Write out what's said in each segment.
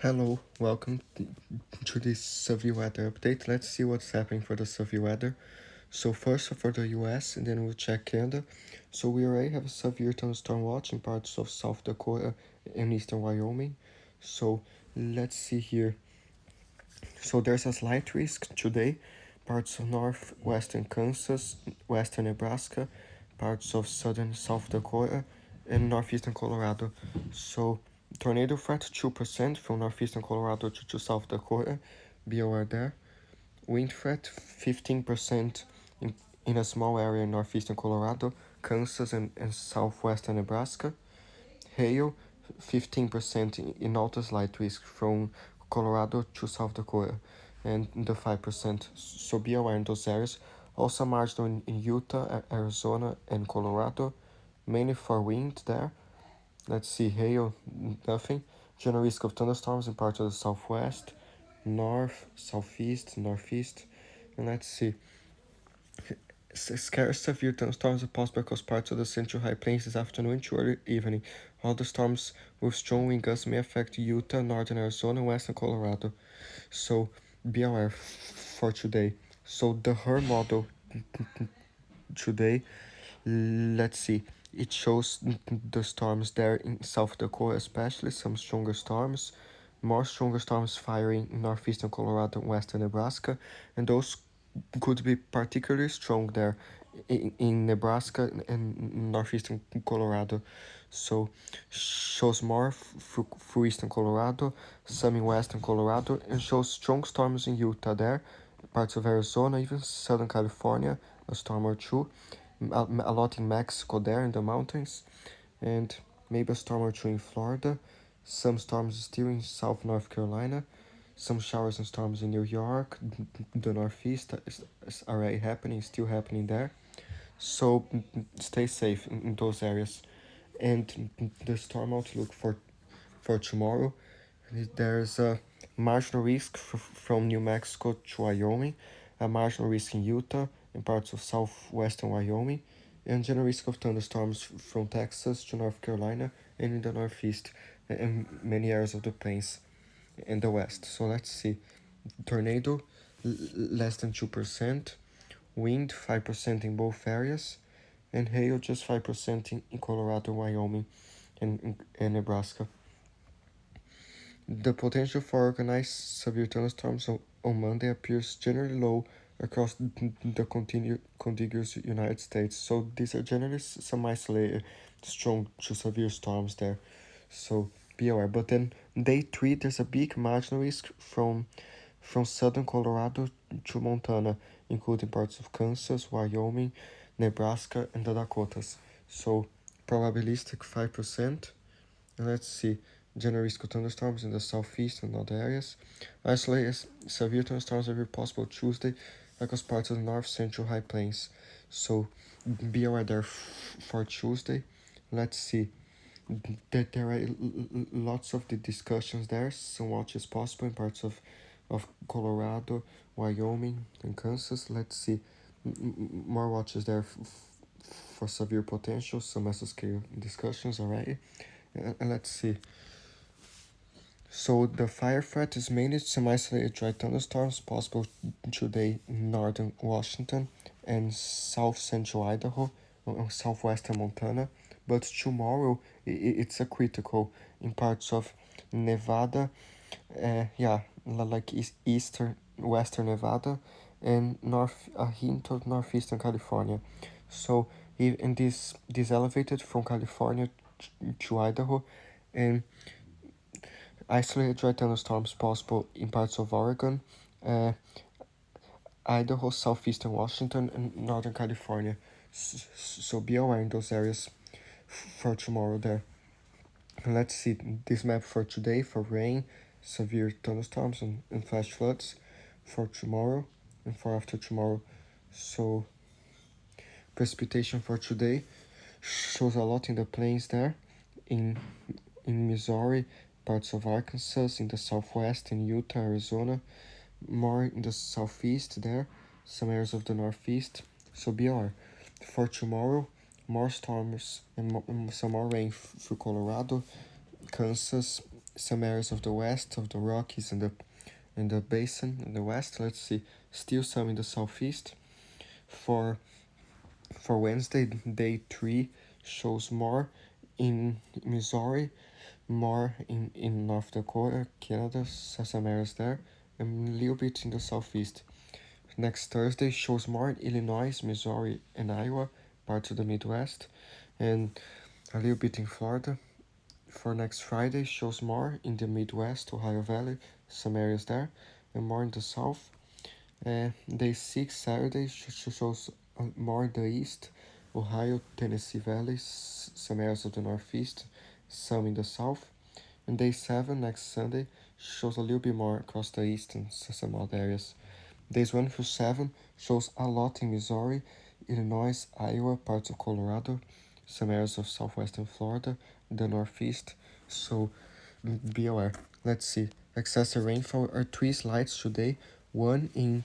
Hello, welcome to this severe weather update. Let's see what's happening for the severe weather. So first for the U.S. and then we'll check Canada. So we already have a severe thunderstorm watch in parts of South Dakota and eastern Wyoming. So let's see here. So there's a slight risk today. Parts of northwestern Kansas, western Nebraska, parts of southern South Dakota, and northeastern Colorado. So tornado threat 2% from northeastern Colorado to South Dakota. Be aware there. Wind threat 15% in a small area in northeastern Colorado, Kansas, and southwestern Nebraska. Hail 15% in outer slight risk from Colorado to South Dakota, and the 5%. So be aware in those areas. Also marginal in Utah, Arizona, and Colorado, mainly for wind there. Let's see, hail, nothing. General risk of thunderstorms in parts of the southwest, north, southeast, northeast. And let's see, scarce severe thunderstorms are possible across parts of the central high plains this afternoon into early evening. Other storms with strong wind gusts may affect Utah, northern Arizona, and western Colorado. So be aware for today. So the HER model today, let's see, it shows the storms there in South Dakota, especially some stronger storms, more stronger storms firing in northeastern Colorado and western Nebraska, and those could be particularly strong there in Nebraska and northeastern Colorado. So shows more through eastern Colorado, some in western Colorado, and shows strong storms in Utah there, parts of Arizona, even southern California, a storm or two, a lot in Mexico there in the mountains, and maybe a storm or two in Florida, some storms still in South North Carolina, some showers and storms in New York, the Northeast is already happening, still happening there. So stay safe in those areas. And the storm outlook for tomorrow, there's a marginal risk from New Mexico to Wyoming, a marginal risk in Utah and parts of southwestern Wyoming, and general risk of thunderstorms from Texas to North Carolina and in the northeast and many areas of the plains in the west. So let's see. Tornado less than 2%, wind 5% in both areas, and hail just 5% in Colorado, Wyoming, and Nebraska. The potential for organized severe thunderstorms on Monday appears generally low across the contiguous United States. So these are generally some isolated, strong to severe storms there. So be aware. But then day 3, there's a big marginal risk from southern Colorado to Montana, including parts of Kansas, Wyoming, Nebraska, and the Dakotas. So probabilistic 5%. And let's see, general risk of thunderstorms in the southeast and other areas. Isolated severe thunderstorms are very possible Tuesday across parts of the north central high plains. So be aware there for Tuesday. Let's see that there are lots of the discussions there. Some watches possible in parts of Colorado, Wyoming, and Kansas. Let's see more watches there for severe potential. Some mesoscale discussions already. And let's see. So the fire threat is mainly some isolated dry thunderstorms possible today in northern Washington and south central Idaho or southwestern Montana. But tomorrow it's a critical in parts of Nevada, like eastern western Nevada and a hint of northeastern California. So in this elevated from California to Idaho, and isolated dry thunderstorms possible in parts of Oregon, uh, Idaho, southeastern Washington, and northern California. So be aware in those areas for tomorrow there. Let's see this map for today for rain, severe thunderstorms, and flash floods for tomorrow and for after tomorrow. So precipitation for today shows a lot in the plains there, in Missouri, parts of Arkansas, in the southwest, in Utah, Arizona, more in the southeast there, some areas of the northeast. So be aware. For tomorrow, more storms and some more rain through Colorado, Kansas, some areas of the west of the Rockies and the basin in the west. Let's see, still some in the southeast. For Wednesday, day 3 shows more in Missouri, more in North Dakota, Canada, some areas there, and a little bit in the southeast. Next Thursday shows more in Illinois, Missouri, and Iowa, parts of the Midwest, and a little bit in Florida. For next Friday shows more in the Midwest, Ohio Valley, some areas there, and more in the south. Day 6, Saturday, shows more in the east, Ohio, Tennessee Valley, some areas of the northeast, some in the south. And day 7, next Sunday, shows a little bit more across the east and some other areas. Days 1 through 7 shows a lot in Missouri, Illinois, Iowa, parts of Colorado, some areas of southwestern Florida, the northeast. So be aware. Let's see. Excessive rainfall are 3 slides today. One in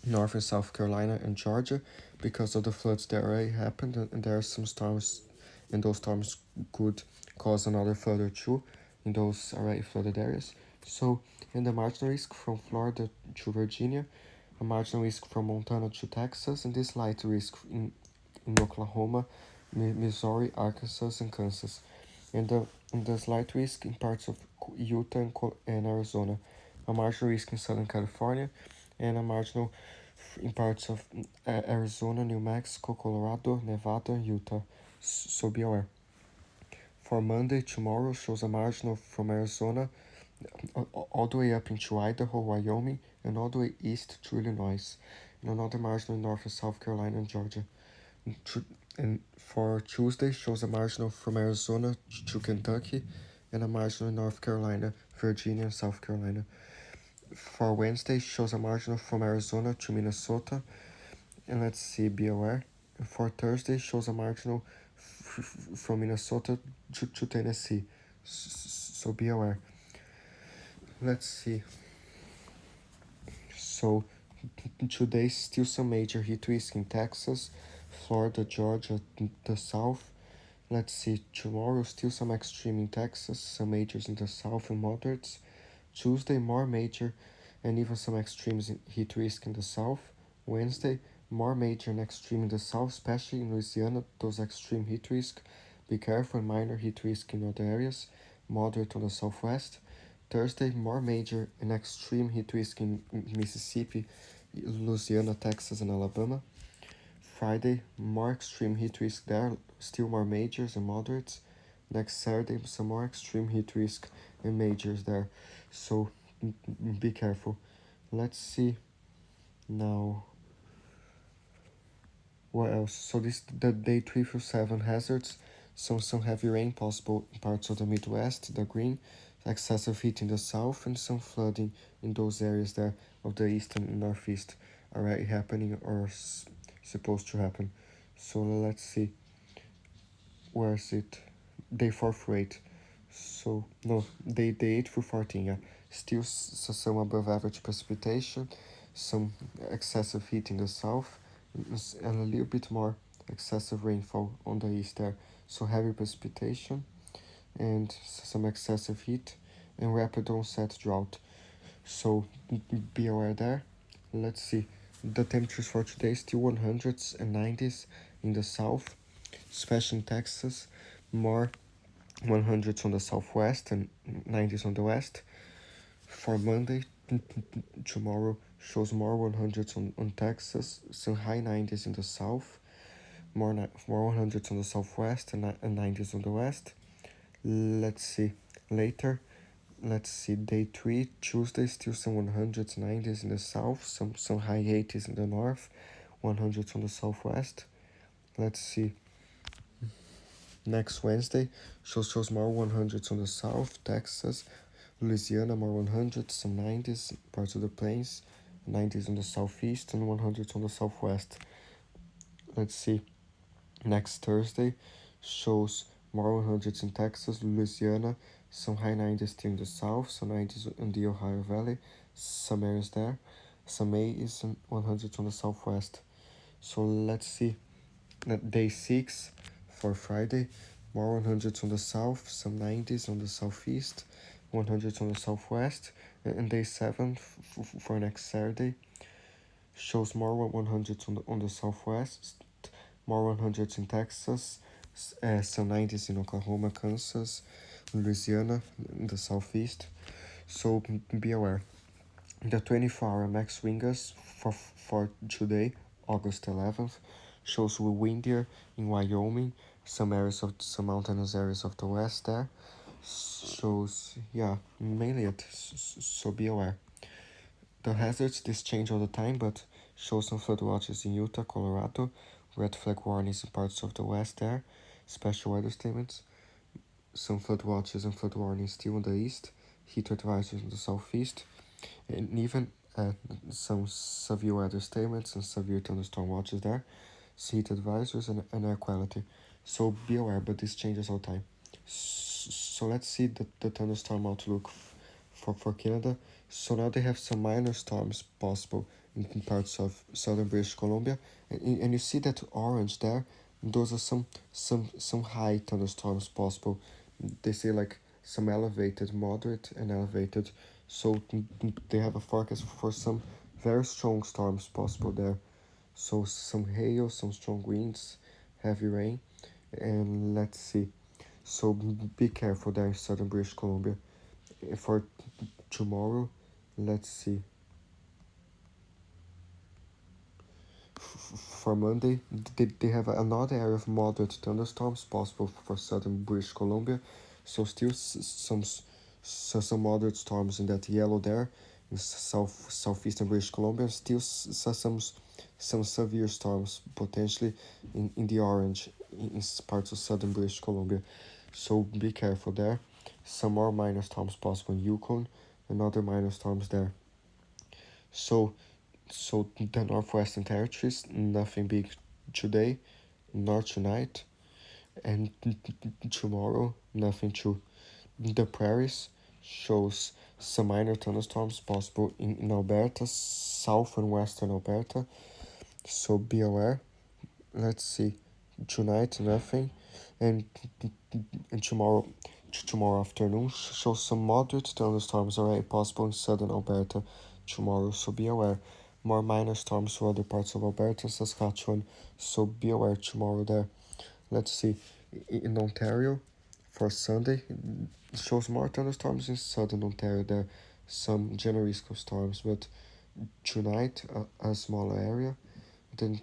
North and South Carolina and Georgia because of the floods that already happened, and there are some storms, and those storms could cause another flood or two in those already flooded areas. So, and the marginal risk from Florida to Virginia, a marginal risk from Montana to Texas, and this light risk in Oklahoma, Missouri, Arkansas, and Kansas, and the slight risk in parts of Utah and Arizona, a marginal risk in Southern California, and a marginal in parts of Arizona, New Mexico, Colorado, Nevada, and Utah. So be aware. For Monday, tomorrow shows a marginal from Arizona all the way up into Idaho, Wyoming, and all the way east to Illinois, and another marginal in North and South Carolina and Georgia. And for Tuesday shows a marginal from Arizona to Kentucky, and a marginal in North Carolina, Virginia, and South Carolina. For Wednesday shows a marginal from Arizona to Minnesota, and let's see, be aware. For Thursday shows a marginal from Minnesota to Tennessee, so be aware. Let's see. So today still some major heat risk in Texas, Florida, Georgia, the south. Let's see, tomorrow still some extreme in Texas, some majors in the south and moderates. Tuesday more major and even some extremes in heat risk in the south. Wednesday more major and extreme in the south, especially in Louisiana, those extreme heat risk. Be careful, and minor heat risk in other areas, moderate on the southwest. Thursday more major and extreme heat risk in Mississippi, Louisiana, Texas, and Alabama. Friday, more extreme heat risk there, still more majors and moderates. Next Saturday, some more extreme heat risk and majors there. So be careful. Let's see now. What else? So this the day 3 through 7 hazards. Some heavy rain possible in parts of the Midwest, the green, excessive heat in the south, and some flooding in those areas there of the east and northeast already happening or supposed to happen. So let's see. Where is it? Day 4 through 8. So no, day 8 through 14. Yeah, still some above average precipitation, some excessive heat in the south, and a little bit more excessive rainfall on the east there. So heavy precipitation and some excessive heat and rapid onset drought. So be aware there. Let's see. The temperatures for today still 100s and 90s in the south, especially in Texas. More 100s on the southwest and 90s on the west. For Monday, tomorrow shows more 100s on Texas, some high 90s in the south, more 100s on the southwest and 90s on the west. Let's see later. Let's see, day 3, Tuesday, still some 100s, 90s in the south, some high 80s in the north, 100s on the southwest. Let's see, next Wednesday, shows more 100s on the south, Texas, Louisiana, more 100s, some 90s, parts of the plains, 90s on the southeast, and 100s on the southwest. Let's see, next Thursday, shows more 100s in Texas, Louisiana, some high 90s still in the south, some 90s in the Ohio Valley, some areas there, some 80s and 100s on the southwest. So let's see, day 6 for Friday, more 100s on the south, some 90s on the southeast, 100 on the southwest, and day 7 for next Saturday shows more 100 on the southwest, more 100s in Texas, some 90s in Oklahoma, Kansas, Louisiana, in the southeast. So be aware. The 24-hour max wingers for today, August 11th, shows windier in Wyoming, some mountainous areas of the west there. Shows, yeah, mainly it, so be aware. The hazards, this change all the time, but shows some flood watches in Utah, Colorado, red flag warnings in parts of the west there, special weather statements, some flood watches and flood warnings still in the east, heat advisories in the southeast, and even some severe weather statements and severe thunderstorm watches there, heat advisories and air quality. So be aware, but this changes all the time. So let's see the thunderstorm outlook for Canada. So now they have some minor storms possible in parts of southern British Columbia, and you see that orange there. Those are some high thunderstorms possible. They say like some elevated, moderate, and elevated. So they have a forecast for some very strong storms possible there. So some hail, some strong winds, heavy rain, and let's see. So be careful there in southern British Columbia. For tomorrow, let's see. For Monday, they have another area of moderate thunderstorms possible for southern British Columbia. So still some moderate storms in that yellow there in southeastern British Columbia. Still some severe storms potentially in the orange in parts of southern British Columbia. So be careful there. Some more minor storms possible in Yukon and other minor storms there. So the Northwestern Territories, nothing big today, nor tonight, and tomorrow, nothing too. The prairies shows some minor thunderstorms possible in Alberta, south and western Alberta, so be aware. Let's see, tonight, nothing, and, and tomorrow afternoon shows some moderate thunderstorms already possible in southern Alberta tomorrow, so be aware. More minor storms for other parts of Alberta and Saskatchewan, so be aware tomorrow there. Let's see, in Ontario for Sunday, it shows more thunderstorms in southern Ontario there, some generisco storms, but tonight a smaller area. Then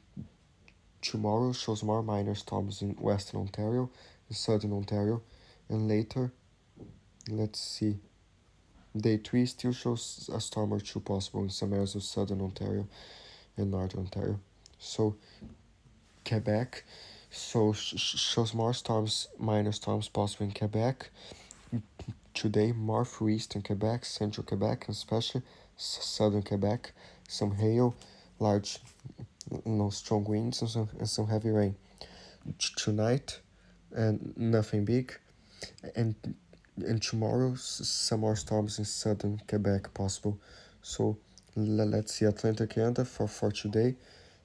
tomorrow shows more minor storms in western Ontario, in southern Ontario, and later, let's see, day 3 still shows a storm or two possible in some areas of southern Ontario and northern Ontario. So Quebec, so shows more storms, minor storms possible in Quebec. Today, more for eastern Quebec, central Quebec, and especially southern Quebec. Some hail, large, strong winds, and some heavy rain. Tonight, and nothing big, and tomorrow some more storms in southern Quebec possible. So let's see, Atlantic Canada for today,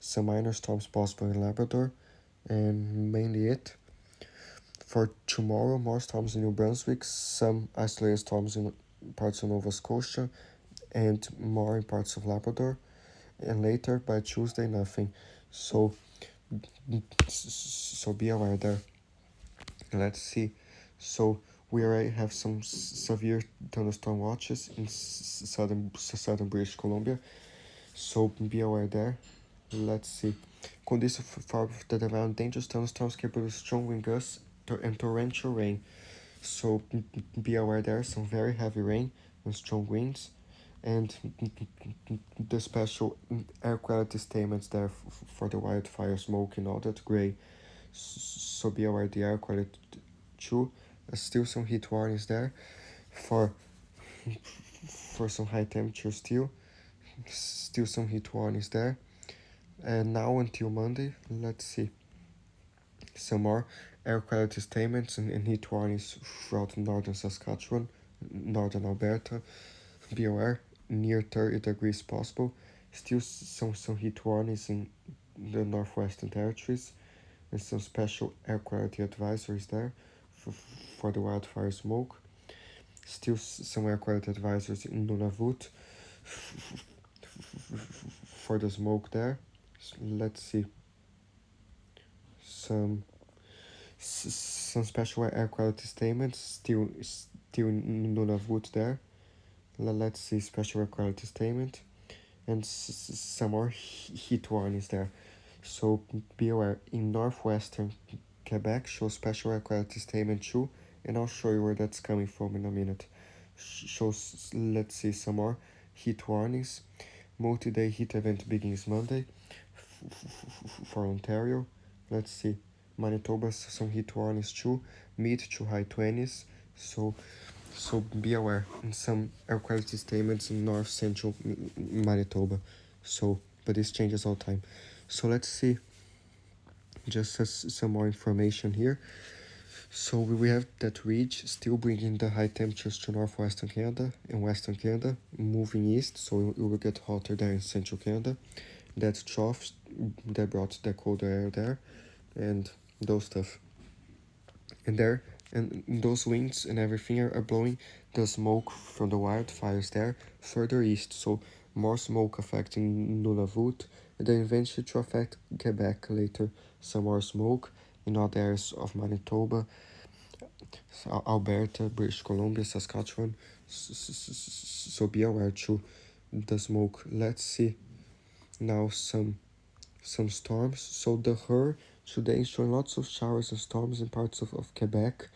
some minor storms possible in Labrador, and mainly it. For tomorrow, more storms in New Brunswick, some isolated storms in parts of Nova Scotia, and more in parts of Labrador. And later, by Tuesday, nothing. So be aware there. Let's see. So we already have some severe thunderstorm watches in southern British Columbia. So be aware there. Let's see. Conditions for the development dangerous thunderstorms can produce strong wind gusts and torrential rain. So be aware there some very heavy rain and strong winds, and the special air quality statements there for the wildfire smoke and all that gray. So be aware the air quality too. Still some heat warnings there for some high temperature still. Still some heat warnings there. And now until Monday, let's see. Some more air quality statements and heat warnings throughout northern Saskatchewan, northern Alberta. Be aware, near 30 degrees possible. Still some heat warnings in the Northwestern Territories, and some special air quality advisories there for the wildfire smoke. Still some air quality advisories in Nunavut for the smoke there. Let's see some some special air quality statements still in Nunavut there. Let's see special air quality statement and some more heat warnings there. So be aware, in northwestern Quebec shows special air quality statement too, and I'll show you where that's coming from in a minute. Shows, let's see some more heat warnings. Multi-day heat event begins Monday for Ontario. Let's see, Manitoba some heat warnings too, mid to high 20s. So be aware in some air quality statements in north central Manitoba. But this changes all the time. So let's see just some more information here. So we have that ridge still bringing the high temperatures to northwestern Canada and western Canada, moving east, so it will get hotter there in central Canada. That's troughs that brought the colder air there, and those stuff. And there, and those winds and everything are blowing the smoke from the wildfires there further east, so more smoke affecting Nunavut, and then eventually to affect Quebec later. Some more smoke in other areas of Manitoba, Alberta, British Columbia, Saskatchewan. So be aware to the smoke. Let's see now some storms. So the HER today is showing lots of showers and storms in parts of Quebec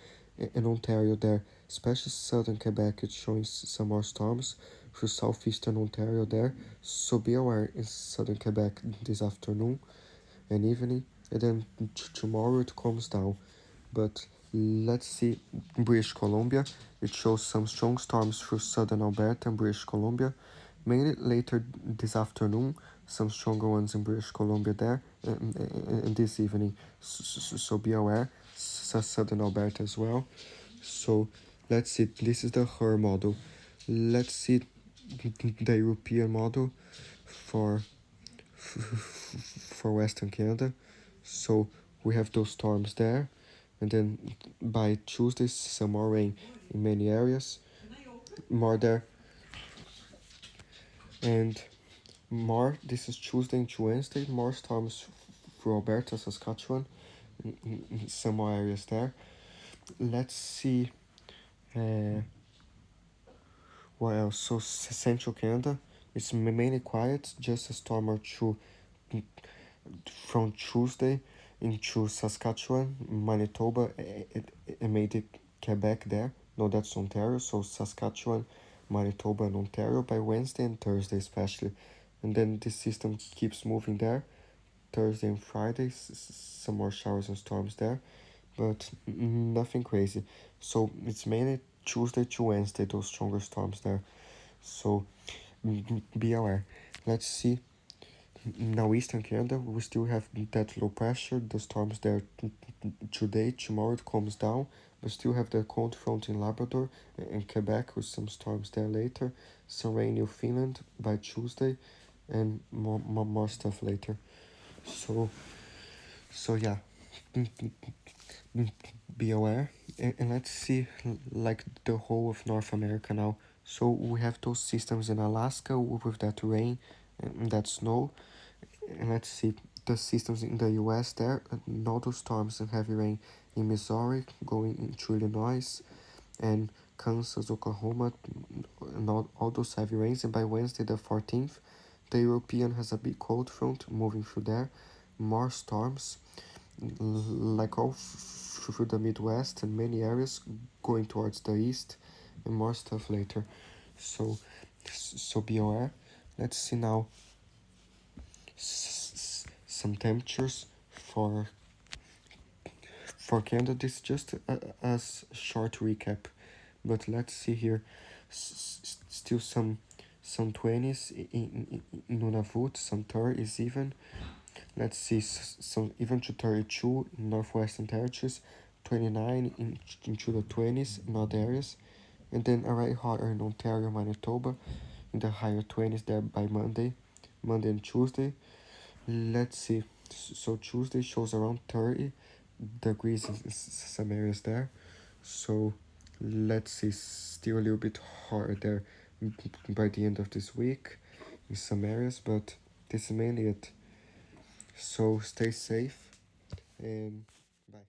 and Ontario there, especially southern Quebec. It's showing some more storms through southeastern Ontario there. So be aware in southern Quebec this afternoon and evening, and then tomorrow it calms down. But let's see British Columbia. It shows some strong storms through southern Alberta and British Columbia. Mainly later this afternoon, some stronger ones in British Columbia there, and this evening. So be aware, southern Alberta as well. So let's see, this is the HER model. Let's see the European model for for Western Canada. So we have those storms there, and then by Tuesday some more rain in many areas, more there, and more. This is Tuesday into Wednesday. More storms through Alberta, Saskatchewan, in some more areas there. Let's see. Uh, what else? So Central Canada, it's mainly quiet. Just a storm or two from Tuesday into Saskatchewan, Manitoba, it made it Quebec there. No, that's Ontario. So Saskatchewan, Manitoba, and Ontario by Wednesday and Thursday especially. And then this system keeps moving there. Thursday and Friday, some more showers and storms there, but nothing crazy. So it's mainly Tuesday to Wednesday, those stronger storms there. So be aware. Let's see. Now Eastern Canada, we still have that low pressure, the storms there today, tomorrow it calms down, but still have the cold front in Labrador and Quebec with some storms there later, some rain in Newfoundland by Tuesday, and more stuff later. So yeah, be aware, and let's see like the whole of North America now. So we have those systems in Alaska with that rain and that snow, and let's see the systems in the U.S. there, all those storms and heavy rain in Missouri, going into Illinois and Kansas, Oklahoma, and all those heavy rains. And by Wednesday the 14th, the European has a big cold front moving through there, more storms, like all through the Midwest and many areas going towards the east, and more stuff later. So be aware. Let's see now some temperatures for Canada. This is just a short recap, but let's see here. Still some 20s in Nunavut, some 30s even. Let's see some even to 32 in Northwestern Territories, 29 into the 20s in other areas, and then already hotter in Ontario, Manitoba, in the higher 20s there by Monday and Tuesday. Let's see. So Tuesday shows around 30 degrees in some areas there. So let's see, still a little bit harder by the end of this week in some areas, but this is mainly it. So stay safe and bye.